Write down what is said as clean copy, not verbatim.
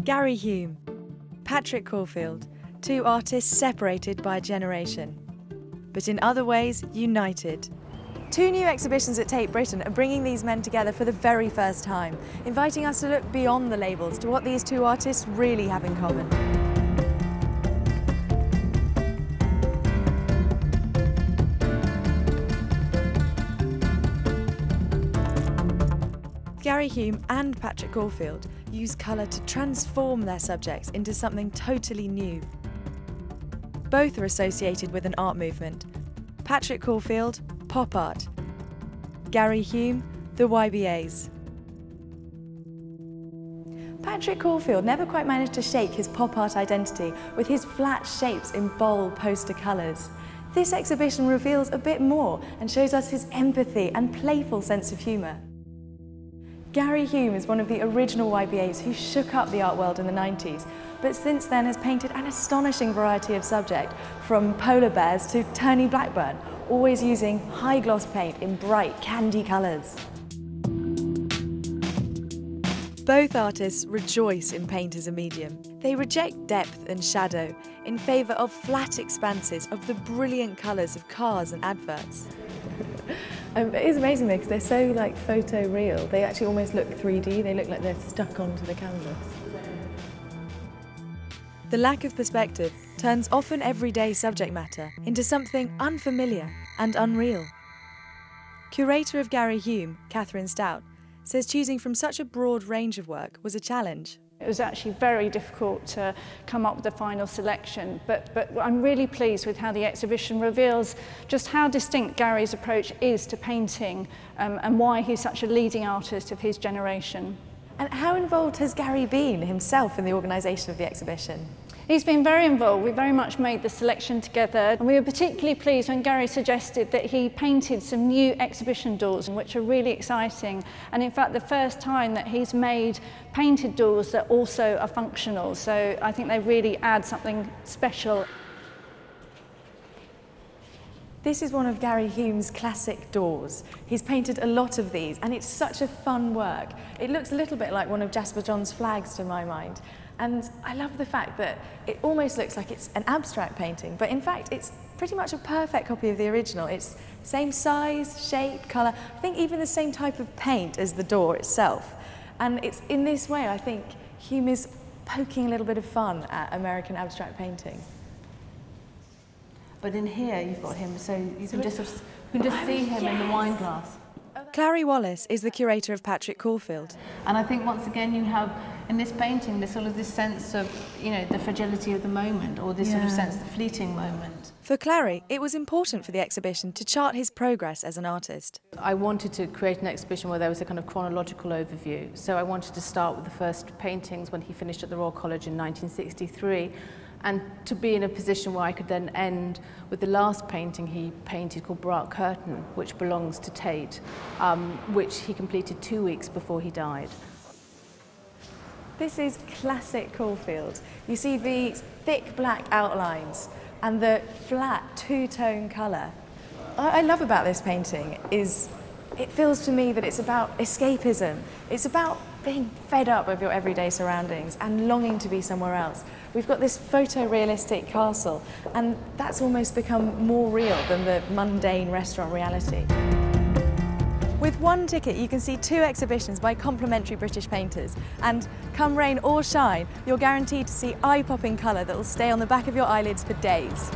Gary Hume, Patrick Caulfield, two artists separated by a generation, but in other ways united. Two new exhibitions at Tate Britain are bringing these men together for the very first time, inviting us to look beyond the labels to what these two artists really have in common. Gary Hume and Patrick Caulfield use colour to transform their subjects into something totally new. Both are associated with an art movement. Patrick Caulfield, pop art. Gary Hume, the YBAs. Patrick Caulfield never quite managed to shake his pop art identity with his flat shapes in bold poster colours. This exhibition reveals a bit more and shows us his empathy and playful sense of humour. Gary Hume is one of the original YBAs who shook up the art world in the 90s, but since then has painted an astonishing variety of subject, from polar bears to Turney Blackburn, always using high gloss paint in bright candy colours. Both artists rejoice in paint as a medium. They reject depth and shadow in favour of flat expanses of the brilliant colours of cars and adverts. It is amazing though, because they're so like photo real. They actually almost look 3D. They look like they're stuck onto the canvas. The lack of perspective turns often everyday subject matter into something unfamiliar and unreal. Curator of Gary Hume, Katharine Stout, says choosing from such a broad range of work was a challenge. It was actually very difficult to come up with a final selection, but I'm really pleased with how the exhibition reveals just how distinct Gary's approach is to painting and why he's such a leading artist of his generation. And how involved has Gary been himself in the organisation of the exhibition? He's been very involved. We very much made the selection together, and we were particularly pleased when Gary suggested that he painted some new exhibition doors, which are really exciting, and in fact the first time that he's made painted doors that also are functional, so I think they really add something special. This is one of Gary Hume's classic doors. He's painted a lot of these, and it's such a fun work. It looks a little bit like one of Jasper John's flags to my mind. And I love the fact that it almost looks like it's an abstract painting, but in fact it's pretty much a perfect copy of the original. It's same size, shape, colour, I think even the same type of paint as the door itself. And it's in this way I think Hume is poking a little bit of fun at American abstract painting. But in here you've got him, so you can just see him in the wine glass. Clarrie Wallis is the curator of Patrick Caulfield. And I think once again you have in this painting this sort of this sense of, you know, the fragility of the moment, or this sort of sense of the fleeting moment. For Clarrie, it was important for the exhibition to chart his progress as an artist. I wanted to create an exhibition where there was a kind of chronological overview. So I wanted to start with the first paintings when he finished at the Royal College in 1963. And to be in a position where I could then end with the last painting he painted called Bright Curtain, which belongs to Tate, which he completed 2 weeks before he died. This is classic Caulfield. You see the thick black outlines and the flat two-tone colour. What I love about this painting is it feels to me that it's about escapism. It's about being fed up of your everyday surroundings and longing to be somewhere else. We've got this photorealistic castle, and that's almost become more real than the mundane restaurant reality. With one ticket, you can see two exhibitions by complementary British painters, and come rain or shine, you're guaranteed to see eye-popping colour that will stay on the back of your eyelids for days.